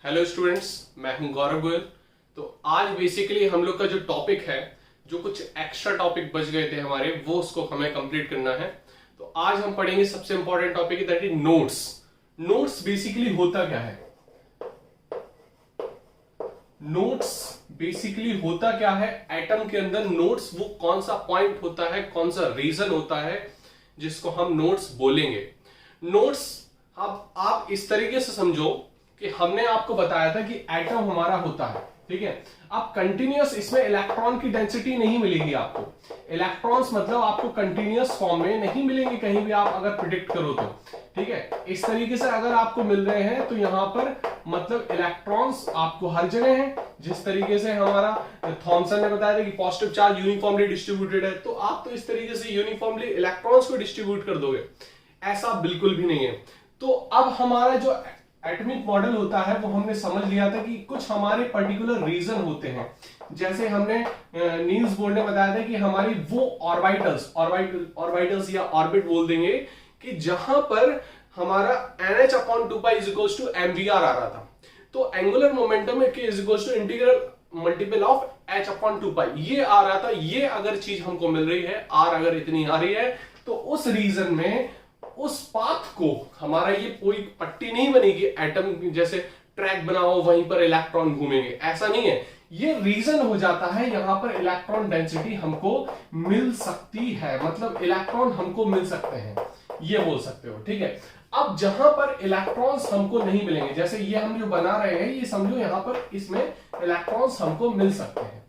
Hello students, मैं हूं गौरव गोयल। तो आज बेसिकली हम लोग का जो टॉपिक है, जो कुछ एक्स्ट्रा टॉपिक बच गए थे हमारे, वो उसको हमें कंप्लीट करना है। तो आज हम पढ़ेंगे सबसे important topic that is notes. Notes basically होता क्या है? नोट्स बेसिकली होता क्या है? एटम के अंदर नोट्स वो कौन सा पॉइंट होता है, कौन सा रीजन होता है जिसको हम नोट्स बोलेंगे। नोट्स अब आप इस तरीके से समझो कि हमने आपको बताया था कि एटम हमारा होता है, ठीक है। अब कंटिन्यूअस इसमें इलेक्ट्रॉन की डेंसिटी नहीं मिलेगी आपको। इलेक्ट्रॉन्स मतलब आपको कंटिन्यूअस फॉर्म में नहीं मिलेंगे कहीं भी, आप अगर प्रिडिक्ट करो तो, ठीक है। इस तरीके से अगर आपको मिल रहे हैं तो यहां पर मतलब इलेक्ट्रॉन्स आपको हर जगह हैं। जिस तरीके से हमारा थॉमसन ने बताया था कि पॉजिटिव चार्ज यूनिफॉर्मली डिस्ट्रीब्यूटेड है, तो आप तो इस तरीके से यूनिफॉर्मली इलेक्ट्रॉन्स को डिस्ट्रीब्यूट कर दोगे, ऐसा बिल्कुल भी नहीं है। तो अब हमारा जो एटॉमिक मॉडल होता है वो हमने समझ लिया था कि कुछ हमारे पर्टिकुलर रीजन होते हैं। जैसे हमने नील्स बोर ने बताया था कि हमारी वो ऑर्बिटल्स या ऑर्बिट बोल देंगे कि जहां पर हमारा NH/2π = mvr आ रहा था। तो एंगुलर मोमेंटम के इंटीग्रल मल्टीपल ऑफ h/2π ये आ रहा था। ये अगर चीज हमको मिल रही है, r अगर इतनी आ रही है, तो उस रीजन में उस पाथ को हमारा ये कोई पट्टी नहीं बनेगी एटम जैसे ट्रैक बनाओ वहीं पर इलेक्ट्रॉन घूमेंगे, ऐसा नहीं है। ये रीजन हो जाता है यहां पर इलेक्ट्रॉन डेंसिटी हमको मिल सकती है, मतलब इलेक्ट्रॉन हमको मिल सकते हैं, ये बोल सकते हो, ठीक है। अब जहां पर इलेक्ट्रॉन्स हमको नहीं मिलेंगे, जैसे ये हम जो बना रहे हैं, ये समझो यहां पर इसमें इलेक्ट्रॉन्स हमको मिल सकते हैं,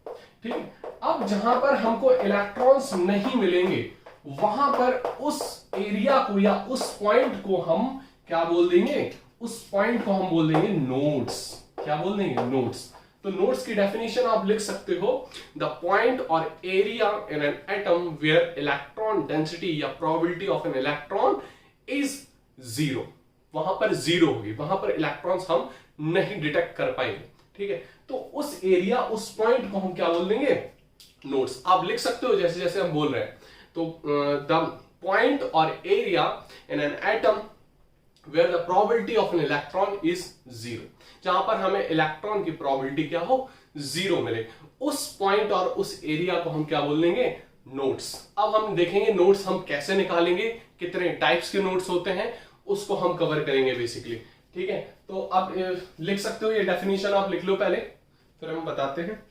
ठीक है। अब जहां पर हमको इलेक्ट्रॉन्स नहीं मिलेंगे वहां पर उस एरिया को या उस पॉइंट को हम क्या बोल देंगे? उस पॉइंट को हम बोल देंगे नोड्स। क्या बोल देंगे? नोड्स। तो नोड्स की डेफिनेशन आप लिख सकते हो, द पॉइंट और area in an atom where electron density या probability of an electron is zero. वहां पर जीरो होगी, वहां पर इलेक्ट्रॉन्स हम नहीं डिटेक्ट कर पाएंगे, ठीक है। तो उस एरिया, उस पॉइंट को हम क्या बोल देंगे? नोड्स। आप लिख सकते हो जैसे जैसे हम बोल रहे हैं। तो द पॉइंट और area in an atom where the probability of an electron is zero, जहां पर हमें इलेक्ट्रॉन की प्रोबेबिलिटी क्या हो? जीरो मिले, उस पॉइंट और उस एरिया को हम क्या बोल देंगे? नोड्स। अब हम देखेंगे नोड्स हम कैसे निकालेंगे, कितने टाइप्स के नोड्स होते हैं, उसको हम कवर करेंगे बेसिकली, ठीक है। तो अब लिख सकते हो, ये डेफिनेशन आप लिख लो पहले, फिर हम बताते हैं।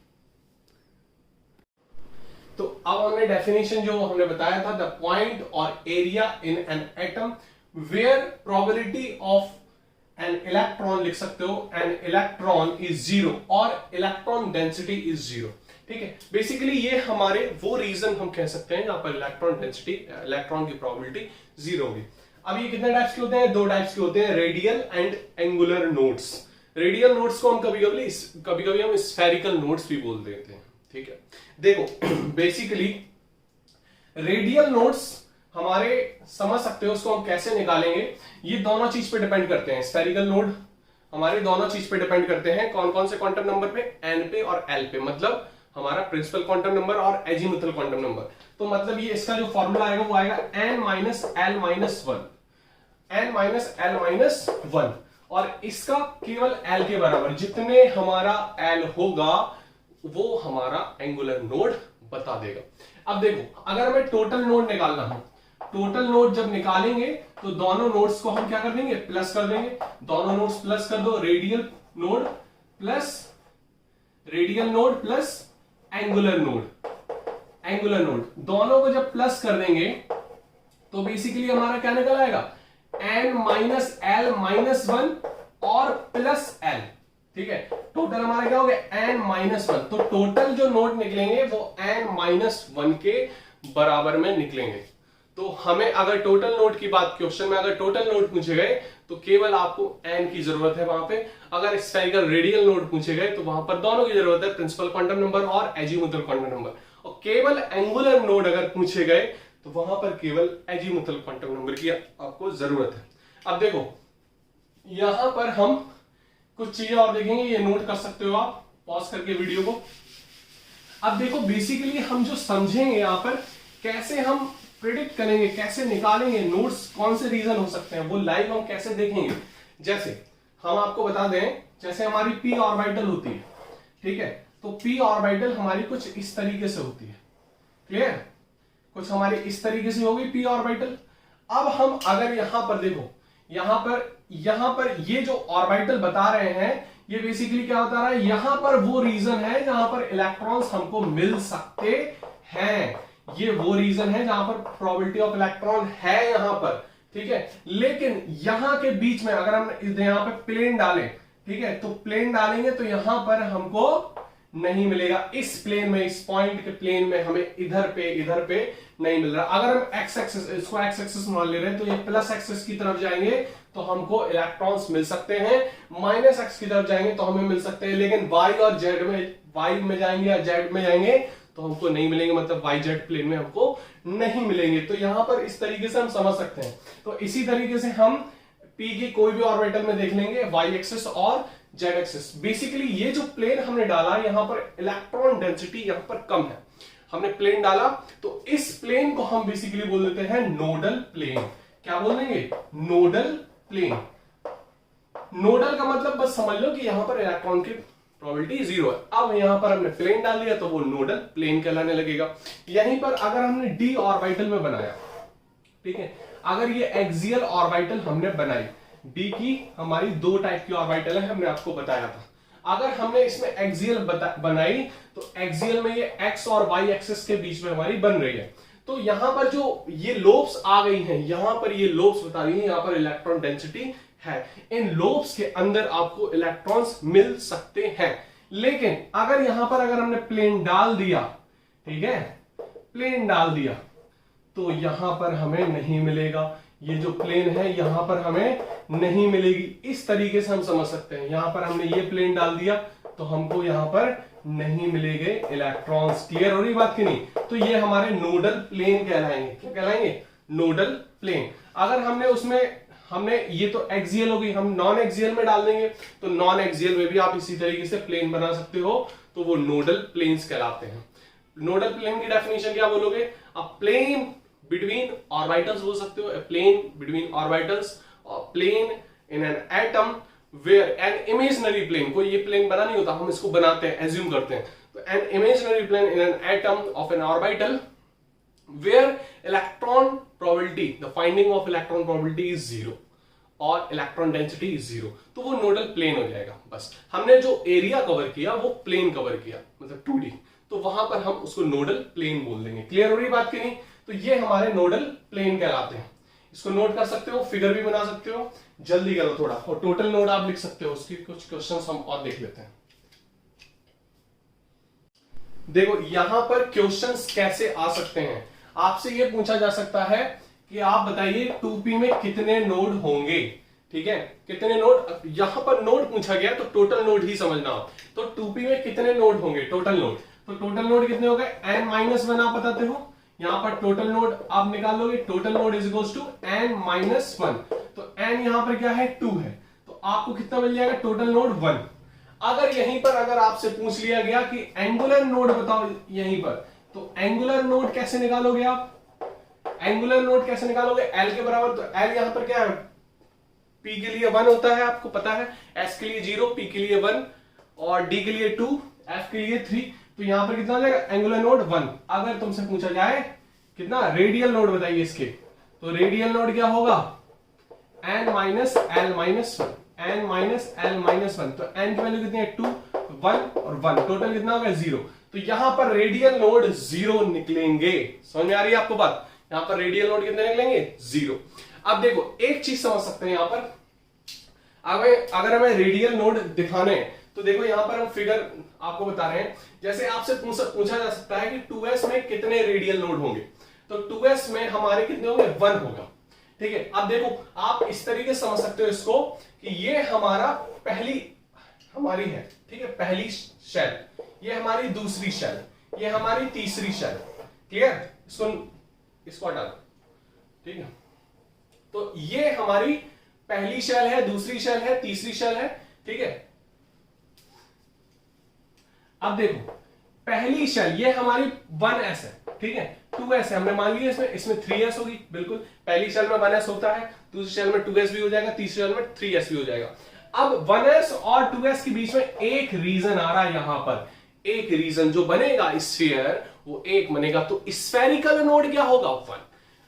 तो अब हमने डेफिनेशन जो हमने बताया था, द पॉइंट और area in an atom where probability of an electron, लिख सकते हो, एन इलेक्ट्रॉन इज जीरो और इलेक्ट्रॉन डेंसिटी इज जीरो, ठीक है। बेसिकली ये हमारे वो रीजन हम कह सकते हैं जहां पर इलेक्ट्रॉन डेंसिटी, इलेक्ट्रॉन की प्रोबेबिलिटी जीरो होगी। अब ये कितने टाइप्स के होते हैं? दो टाइप्स के होते हैं, radial and angular nodes. Radial nodes को हम कभी कभी हम स्फेरिकल नोड्स भी बोल देते हैं, ठीक है। देखो बेसिकली रेडियल नोड्स हमारे, समझ सकते हो उसको हम कैसे निकालेंगे। ये दोनों चीज पे डिपेंड करते हैं। स्फेरिकल नोड हमारे दोनों चीज पे डिपेंड करते हैं। कौन कौन से क्वांटम नंबर पे? n पे और l पे, मतलब हमारा प्रिंसिपल क्वांटम नंबर और एजीमुथल क्वांटम नंबर। तो मतलब ये इसका जो फॉर्मूला आएगा वो आएगा n - l - 1 और इसका केवल l के बराबर, जितने हमारा l होगा वो हमारा एंगुलर नोड बता देगा। अब देखो, अगर हमें टोटल नोड निकालना हो, टोटल नोड जब निकालेंगे तो दोनों नोड्स को हम क्या कर देंगे? प्लस कर देंगे। दोनों नोड्स प्लस कर दो, radial node plus angular node दोनों को जब प्लस कर देंगे तो बेसिकली हमारा क्या निकल आएगा? n - l - 1 और प्लस l, ठीक है। टोटल हमारा क्या हो गया? n - 1। तो टोटल जो नोड निकलेंगे वो n - 1 के बराबर में निकलेंगे। तो हमें अगर टोटल नोड की बात, क्वेश्चन में अगर टोटल नोड पूछे गए तो केवल आपको n की जरूरत है वहां पे। अगर स्फेरिकल रेडियल नोड पूछे गए तो वहां पर दोनों की जरूरत है, प्रिंसिपल क्वांटम नंबर और एजीमुथल क्वांटम नंबर। और केवल एंगुलर नोड अगर पूछे गए तो वहां पर केवल एजीमुथल क्वांटम नंबर की आपको जरूरत है। अब देखो यहां पर हम कुछ चीजें और देखेंगे, ये नोट कर सकते हो आप पॉज करके वीडियो को। अब देखो बेसिकली हम जो समझेंगे यहां पर कैसे हम प्रिडिक्ट करेंगे, कैसे निकालेंगे नोट्स, कौन से रीजन हो सकते हैं, वो लाइव हम कैसे देखेंगे। जैसे हम आपको बता दें, जैसे हमारी p ऑर्बिटल होती है, ठीक है, तो p ऑर्बिटल हमारी कुछ इस तरीके से होती है, क्लियर, कुछ हमारी इस तरीके से होगी p ऑर्बिटल। अब हम अगर यहां पर देखो, यहां पर ये जो ऑर्बिटल बता रहे हैं, ये बेसिकली क्या बता रहा है, यहां पर वो रीजन है जहां पर इलेक्ट्रॉन्स हमको मिल सकते हैं, ये वो रीजन है जहां पर प्रोबेबिलिटी ऑफ इलेक्ट्रॉन है यहां पर, ठीक है। लेकिन यहां के बीच में अगर हम यहां पे प्लेन डालें, ठीक है, तो प्लेन डालेंगे तो यहां पर हमको नहीं मिलेगा, इस प्लेन में, इस पॉइंट के प्लेन में हमें इधर पे नहीं मिल रहा। अगर हम एक्स एक्सिस, इसको एक्स एक्सिस मान ले रहे हैं, तो ये प्लस एक्सिस की तरफ जाएंगे तो हमको इलेक्ट्रॉन्स मिल सकते हैं, माइनस एक्स की तरफ जाएंगे तो हमें मिल सकते हैं, लेकिन वाई और जेड में, वाई में जाएंगे या जेड में जाएंगे तो हमको नहीं मिलेंगे, मतलब वाई जेड प्लेन में हमको नहीं मिलेंगे। तो यहां पर इस तरीके से हम समझ सकते हैं। तो इसी तरीके से हम p की कोई भी ऑर्बिटल में देख लेंगे, वाई एक्सिस और जेड एक्सिस। बेसिकली ये जो प्लेन हमने डाला, यहां पर इलेक्ट्रॉन डेंसिटी यहां पर कम है, हमने प्लेन डाला, तो इस प्लेन को हम बेसिकली बोल देते हैं नोडल प्लेन। क्या बोल देंगे? Nodal plane. नोडल का मतलब बस समझ लो कि यहां पर इलेक्ट्रॉन की प्रोबेबिलिटी 0 है। अब यहां पर हमने प्लेन डाल दिया तो वो नोडल प्लेन कहलाने लगेगा। यहीं पर अगर हमने डी ऑर्बिटल में बनाया, ठीक है, अगर ये एक्सियल ऑर्बिटल हमने बनाई, डी की हमारी दो टाइप की ऑर्बिटल है, हमने आपको बताया था। अगर हमने इसमें एक्सियल बनाई तो एक्सियल में ये एक्स और वाई एक्सिस के बीच में हमारी बन रही है। तो यहां पर जो ये लोब्स आ गई हैं, यहां पर ये लोब्स बता रही है, यहां पर इलेक्ट्रॉन डेंसिटी है, इन लोब्स के अंदर आपको इलेक्ट्रॉन्स मिल सकते हैं। लेकिन अगर यहां पर अगर हमने प्लेन डाल दिया, ठीक है, प्लेन डाल दिया, तो यहां पर हमें नहीं मिलेगा, ये जो प्लेन है यहां पर हमें नहीं मिलेगी। इस तरीके से हम समझ सकते हैं, यहां पर हमने ये प्लेन डाल दिया तो हमको यहां पर नहीं मिलेंगे इलेक्ट्रॉन्स। क्लियर हो रही बात की नहीं? तो ये हमारे नोडल प्लेन कहलाएंगे। क्या कहलाएंगे? Nodal plane. अगर हमने ये तो एक्सियल हो गई, हम नॉन एक्सियल में डाल देंगे तो नॉन एक्सियल में भी आप इसी तरीके से प्लेन बना सकते हो, तो वो नोडल प्लेन्स कहलाते हैं। नोडल प्लेन की डेफिनेशन क्या बोलोगे? अ प्लेन बिटवीन ऑर्बिटल्स बोल सकते हो, a plane between orbitals or plane in an atom where an imaginary plane, कोई ये प्लेन बना नहीं होता, हम इसको बनाते हैं, एज्यूम करते हैं, तो an imaginary plane in an atom of an orbital where electron probability, the finding of electron probability is 0 और इलेक्ट्रॉन डेंसिटी is 0, तो वो नोडल प्लेन हो जाएगा। बस हमने जो एरिया कवर किया वो प्लेन कवर किया, मतलब 2D, तो वहां पर हम उसको नोडल प्लेन बोल देंगे। क्लियर हो रही बात की नहीं? तो ये हमारे नोडल प्लेन कहलाते हैं। इसको नोट कर सकते हो, फिगर भी बना सकते हो, जल्दी करो थोड़ा, और टोटल नोड आप लिख सकते हो। उसकी कुछ क्वेश्चंस हम और देख लेते हैं। देखो यहां पर क्वेश्चंस कैसे आ सकते हैं। आपसे ये पूछा जा सकता है कि आप बताइए 2p में कितने नोड होंगे, ठीक है, कितने नोड। यहां पर नोड पूछा गया तो टोटल नोड ही समझना हो, तो 2p में कितने नोड होंगे, टोटल नोड। तो टोटल नोड कितने हो गए? n-1 आप बताते हो, यहां पर टोटल नोड आप निकाल लोगे, total node is equals to n-1, तो n यहां पर क्या है? 2 है, तो आपको कितना मिल जाएगा? Total node 1। अगर यहीं पर अगर आपसे पूछ लिया गया कि एंगुलर नोड बताओ यहीं पर, तो एंगुलर नोड कैसे निकालोगे आप? एंगुलर नोड कैसे निकालोगे? L के बराबर, तो L यहां पर क्या है? P के लिए 1 होता है, आपको पता है, S के लिए 0, P के लिए 1 और D के लिए 2, F के लिए 3, तो यहां पर कितना हो जाएगा? Angular node 1। अगर तुमसे पूछा जाए कितना रेडियल नोड बताइए इसके, तो रेडियल नोड क्या होगा? n-l-1, n-l-1, तो n की वैल्यू कितनी है? 2, 1 और 1, टोटल कितना होगा? 0। तो यहां पर रेडियल नोड 0 निकलेंगे। समझ में आ रही है आपको बात? यहां पर रेडियल नोड कितने निकलेंगे? 0। अब देखो एक चीज समझ सकते हैं, यहां पर अगर हमें रेडियल नोड दिखाने, तो देखो यहां पर हम फिगर आपको बता रहे हैं, जैसे आपसे पूछा जा सकता है कि 2s में कितने रेडियल नोड होंगे, तो 2s में हमारे कितने होंगे? 1 होगा, ठीक है। अब देखो आप इस तरीके से समझ सकते हो इसको कि ये हमारा पहली हमारी है, ठीक है, पहली शेल, ये हमारी दूसरी शेल, ये हमारी तीसरी शेल। क्लियर? इसको हटा दो, ठीक है। तो ये हमारी पहली शेल है, दूसरी शेल है, तीसरी शेल है, ठीक है। अब देखो पहली शेल ये हमारी 1s है, ठीक है, 2s है, हमने मान लिया इसमें 3s होगी, बिल्कुल। पहली शेल में 1s होता है, दूसरी शेल में 2s भी हो जाएगा, तीसरी शेल में 3s भी हो जाएगा। अब 1s और 2s के बीच में एक रीजन आ रहा है, यहां पर एक रीजन जो बनेगा स्फीयर वो एक बनेगा, तो स्फेरिकल नोड क्या होगा 1।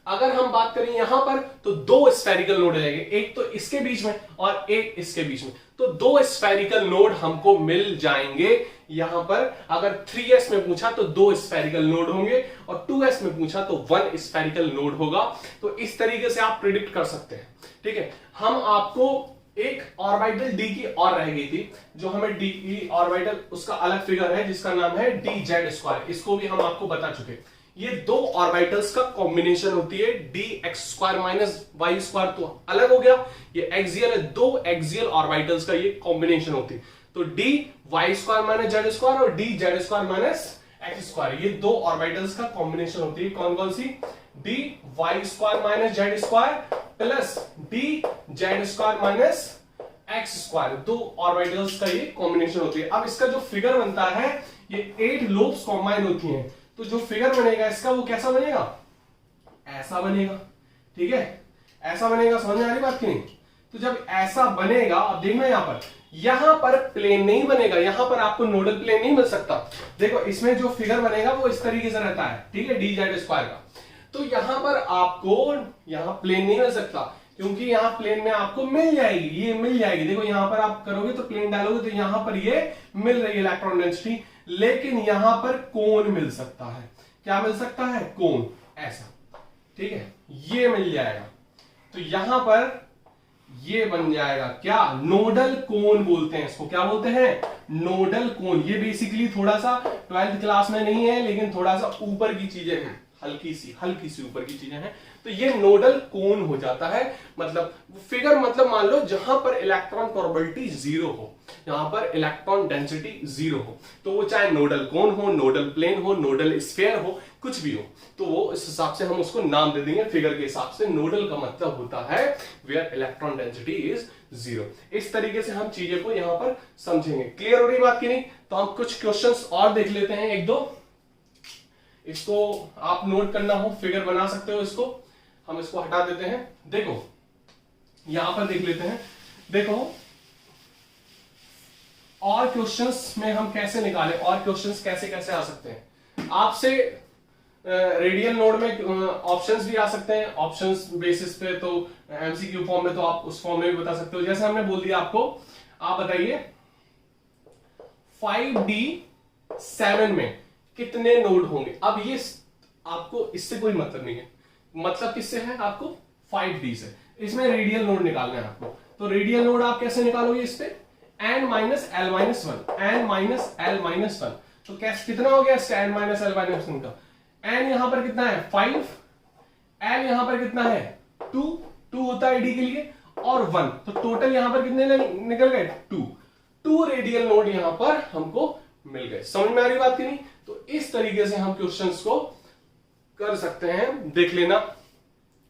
अगर हम बात करें यहां पर तो दो स्फेरिकल नोड रहेंगे, एक तो इसके बीच में और एक इसके बीच में, तो दो स्फेरिकल नोड हमको मिल जाएंगे यहां पर। अगर 3s में पूछा तो दो स्फेरिकल नोड होंगे और 2s में पूछा तो 1 स्फेरिकल नोड होगा। तो इस तरीके से आप प्रिडिक्ट कर सकते हैं। ठीक है, हम आपको एक ऑर्बिटल डी की और रह गई थी, जो हमें डी की ऑर्बिटल उसका अलग फिगर है जिसका नाम है डी जेड स्क्वायर, इसको भी हम आपको बता चुके। ये दो ऑर्बिटल्स का कॉम्बिनेशन होती है, d x square minus y square तो अलग हो गया, ये एक्सियल है, दो एक्सियल ऑर्बिटल्स का ये कॉम्बिनेशन होती है। तो d y square minus z square और d z square minus x square, ये दो ऑर्बिटल्स का कॉम्बिनेशन होती है। कौन कौन सी? D y square minus z square plus d z square minus x square, दो ऑर्बिटल्स का ये कॉम्बिनेशन होती है। अब इसका जो फिगर बनता है, ये 8 लोब्स कंबाइन होती हैं, तो जो फिगर बनेगा इसका वो कैसा बनेगा? ऐसा बनेगा। ठीक है, ऐसा बनेगा। समझ में आ रही बात की नहीं? तो जब ऐसा बनेगा, अब देखना यहां पर प्लेन नहीं बनेगा, यहां पर आपको नोडल प्लेन नहीं मिल सकता। देखो इसमें जो फिगर बनेगा वो इस तरीके से रहता है, ठीक है, डी जेड स्क्वायर का। तो यहां पर आपको यहां प्लेन नहीं मिल सकता, क्योंकि यहां प्लेन में आपको मिल जाएगी, ये मिल जाएगी। देखो यहां पर आप करोगे तो प्लेन डालोगे तो यहां पर ये मिल रही है इलेक्ट्रॉन डेंसिटी, लेकिन यहां पर कोन मिल सकता है। क्या मिल सकता है? कोन, ऐसा। ठीक है, ये मिल जाएगा। तो यहां पर ये बन जाएगा क्या? नोडल कोन बोलते हैं इसको। क्या बोलते हैं? नोडल कोन। ये बेसिकली थोड़ा सा 12th क्लास में नहीं है, लेकिन थोड़ा सा ऊपर की चीजें हैं, हल्की सी ऊपर की चीजें हैं। तो ये नोडल कोन हो जाता है। मतलब फिगर, मतलब मान लो जहां पर इलेक्ट्रॉन प्रोबेबिलिटी 0 हो, यहां पर इलेक्ट्रॉन डेंसिटी 0 हो, तो वो चाहे नोडल कोन हो, नोडल प्लेन हो, नोडल स्फीयर हो, कुछ भी हो, तो वो इस हिसाब से हम उसको नाम दे देंगे फिगर के हिसाब से। नोडल का मतलब होता है वेयर इलेक्ट्रॉन डेंसिटी इज 0। इस तरीके से हम चीजें को यहां पर समझेंगे। क्लियर हो रही बात की नहीं? तो हम कुछ क्वेश्चंस और देख लेते हैं, एक दो। इसको आप नोट करना हो, फिगर बना सकते हो इसको। हम इसको हटा देते हैं। देखो यहां पर देख लेते हैं। देखो और क्वेश्चंस में हम कैसे निकालें, और क्वेश्चंस कैसे कैसे आ सकते हैं आपसे। रेडियल नोड में ऑप्शंस भी आ सकते हैं, ऑप्शंस बेसिस पे, तो एमसीक्यू फॉर्म में तो आप उस फॉर्म में भी बता सकते हो। जैसे हमने बोल दिया आपको, आप बताइए 5D7 में कितने नोड होंगे। अब ये आपको इससे कोई मतलब नहीं है, मतलब किससे है? आपको 5D से। इसमें रेडियल नोड निकालना है आपको। तो रेडियल नोड आप कैसे निकालोगे? इस पे n minus L minus one, n minus L minus one. तो कैसे, कितना हो गया इसका n minus L minus one का? n यहां पर कितना है? 5, l यहां पर कितना है? 2 होता है d के लिए, और 1, तो टोटल यहां पर कितने निकल गए? 2 रेडियल नोड यहां पर हमको मिल गए। समझ में आ रही बात की नहीं? तो इस तरीके से हम क्वेश्चंस को कर सकते हैं। देख लेना,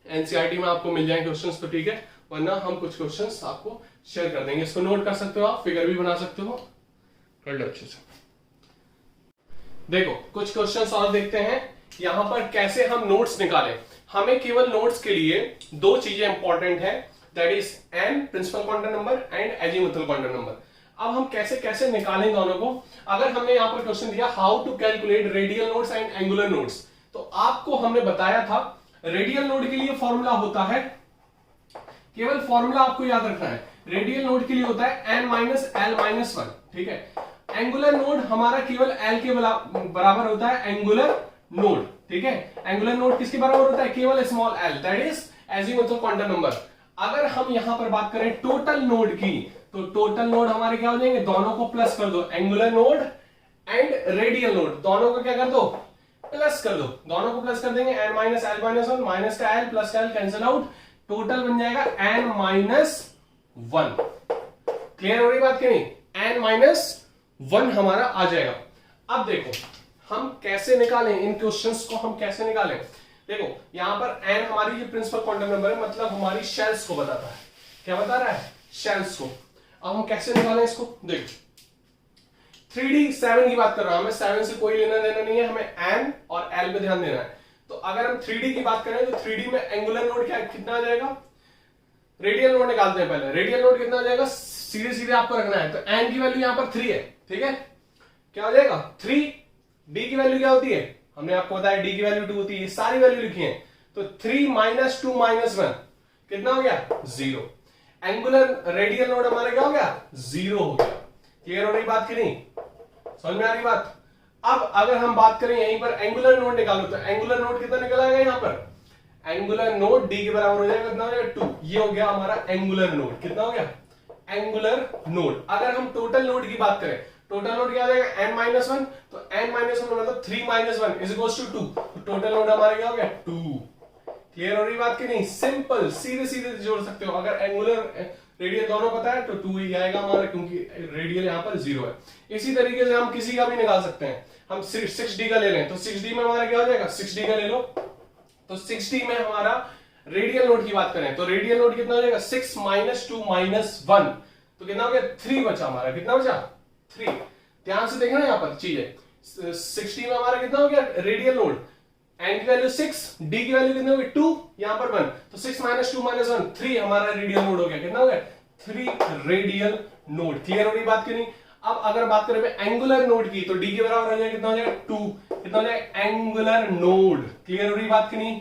एनसीईआरटी में आपको मिल जाएंगे क्वेश्चंस, तो ठीक है, वरना हम कुछ क्वेश्चंस आपको शेयर कर देंगे। इसको नोट कर सकते हो, आप फिगर भी बना सकते हो, कर लो अच्छे से। देखो कुछ क्वेश्चंस और देखते हैं यहां पर कैसे हम नोट्स निकालें। हमें केवल नोट्स के लिए दो चीजें इंपॉर्टेंट है, that is n principal quantum number and azimuthal quantum number. अब हम कैसे कैसे निकालें दोनों को। अगर हमने यहां पर क्वेश्चन दिया how to calculate radial nodes and angular nodes, तो आपको हमने बताया था रेडियल नोड के लिए फॉर्मूला होता है, केवल फॉर्मूला आपको याद रखना है, रेडियल नोड के लिए होता है n minus L minus one. ठीक है, एंगुलर नोड हमारा केवल एल के बराबर होता है, एंगुलर नोड। ठीक है, एंगुलर नोड किसके बराबर होता है? केवल small L, that is azimuthal quantum number. अगर हम यहां पर बात करें टोटल नोड की, तो टोटल नोड हमारे क्या हो जाएंगे? दोनों को प्लस कर दो, angular node and radial node, दोनों को क्या कर दो? प्लस कर दो। दोनों को प्लस कर देंगे, n minus L minus one, minus का एल प्लस का एल कैंसिल आउट, टोटल बन जाएगा n माइनस वन। क्लियर हो रही बात की नहीं? n माइनस वन हमारा आ जाएगा। अब देखो हम कैसे निकालें इन क्वेश्चंस को, हम कैसे निकालें। देखो यहां पर n हमारी जो प्रिंसिपल क्वांटम नंबर है, मतलब हमारी शेल्स को बताता है। क्या बता रहा है? शेल्स को। अब हम कैसे निकालें इसको? देखो 3D7 की बात कर रहा हूं मैं, 7 से कोई लेना देना नहीं है, हमें n और l पे ध्यान देना है। तो अगर हम 3D की बात करें तो 3D में एंगुलर नोड क्या कितना आ जाएगा? रेडियल नोड निकालते हैं पहले। रेडियल नोड कितना हो जाएगा, सीधे सीधे आपको रखना है, तो n की वैल्यू यहां पर 3 है, ठीक है, क्या हो जाएगा 3। d की वैल्यू क्या होती है, हमने आपको बताया d की वैल्यू 2 होती है, ये सारी वैल्यू लिखी है, तो 3 माइनस 2 माइनस 1 कितना हो गया 0। एंगुलर रेडियल नोड हमारा क्या हो गया 0 हो गया। क्लियर हो रही बात की नहीं, समझ में आ रही बात। अब अगर हम बात करें यहीं पर एंगुलर नोड निकालो, तो एंगुलर नोड कितना निकल आएगा यहां पर, एंगुलर नोड d के बराबर हो जाएगा, कितना हो जाएगा 2। ये हो गया हमारा एंगुलर नोड, कितना हो गया एंगुलर नोड। अगर हम टोटल नोड की बात करें, टोटल नोड क्या हो जाएगा n-1, तो n-1 मतलब 3 - 1 इज इक्वल्स टू 2, तो टोटल नोड हमारा क्या हो गया 2। क्लियर हो रही बात की नहीं, सिंपल सीधे सीधे जोड़ सकते हो। अगर एंगुलर रेडियल दोनों पता है तो 2 ही आएगा हमारा, क्योंकि रेडियल यहां पर 0 है। इसी तरीके से हम किसी का भी निकाल सकते हैं। हम 6d का ले लें, तो 6d में हमारा क्या हो जाएगा, 6d का ले लो, तो 6d में हमारा रेडियल नोड की बात करें तो रेडियल नोड कितना हो जाएगा 6 - 2 - 1, तो कितना हो गया 3 बचा हमारा, कितना बचा 3। ध्यान से देखना यहां पर चीजें, 6d में हमारा कितना हो गया रेडियल नोड, n की वैल्यू 6, d की वैल्यू कितनी होगी 2, यहां पर 1, तो 6 - 2 - 1 3 हमारा रेडियल नोड हो गया, कितना हो गया 3 रेडियल नोड। क्लियर हो रही बात की नहीं। अब अगर बात करें एंगुलर नोड की, तो d के बराबर हो जाएगा, कितना हो जाएगा 2, कितना हो जाएगा एंगुलर नोड। क्लियर हो रही बात की नहीं,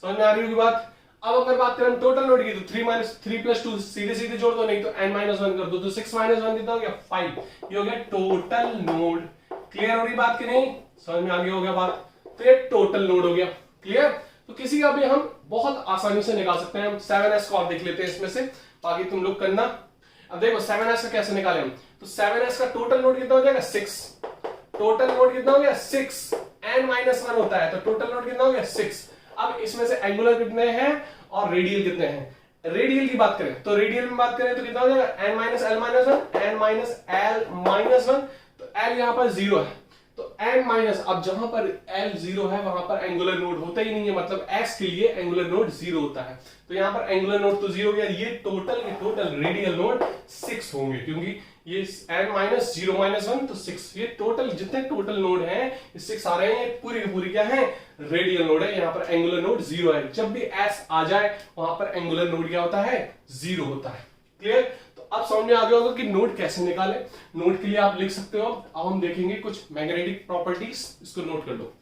समझ में आ रही होगी बात। अब अगर बात करें टोटल नोड की, तो 3 + 2 सीधे सीधे जोड़ दो, नहीं तो n-1 कर दो, तो 6 - 1 कितना हो गया 5, ये हो गया टोटल नोड। क्लियर हो रही बात की नहीं, समझ में आगे हो गया बात, तो ये टोटल नोड हो गया। क्लियर, तो किसी का भी हम बहुत आसानी से निकाल सकते हैं। हम 7s को और देख लेते हैं इसमें से, बाकी तुम लोग करना। अब देखो 7s का कैसे निकालें हम, तो 7s का टोटल नोड कितना हो जाएगा 6, टोटल नोड कितना हो गया 6, n-1 होता है, तो टोटल नोड कितना हो गया 6। अब इसमें से एंगुलर कितने हैं और रेडियल कितने हैं। रेडियल की बात करें तो रेडियल में बात करें तो कितना हो जाएगा n-l-1, n-l-1, तो l यहां पर 0 है, तो n- अब जहां पर l 0 है वहां पर एंगुलर नोड होता ही नहीं है, मतलब s के लिए एंगुलर नोड 0 होता है, तो यहां पर एंगुलर नोड तो 0 हो गया। ये टोटल रेडियल नोड 6 होंगे, क्योंकि ये n-0-1 तो 6, ये टोटल जितने टोटल नोड हैं ये 6 आ रहे हैं, ये पूरी की पूरी क्या है रेडियल नोड है। यहां पर एंगुलर नोड 0 है, जब भी s आ जाए वहां पर एंगुलर नोड क्या होता है 0 होता है। क्लियर, तो अब समझ में आ गया होगा कि नोड कैसे निकाले। नोड के लिए आप लिख सकते हो। अब हम देखेंगे कुछ मैग्नेटिक प्रॉपर्टीज, इसको नोट कर लो।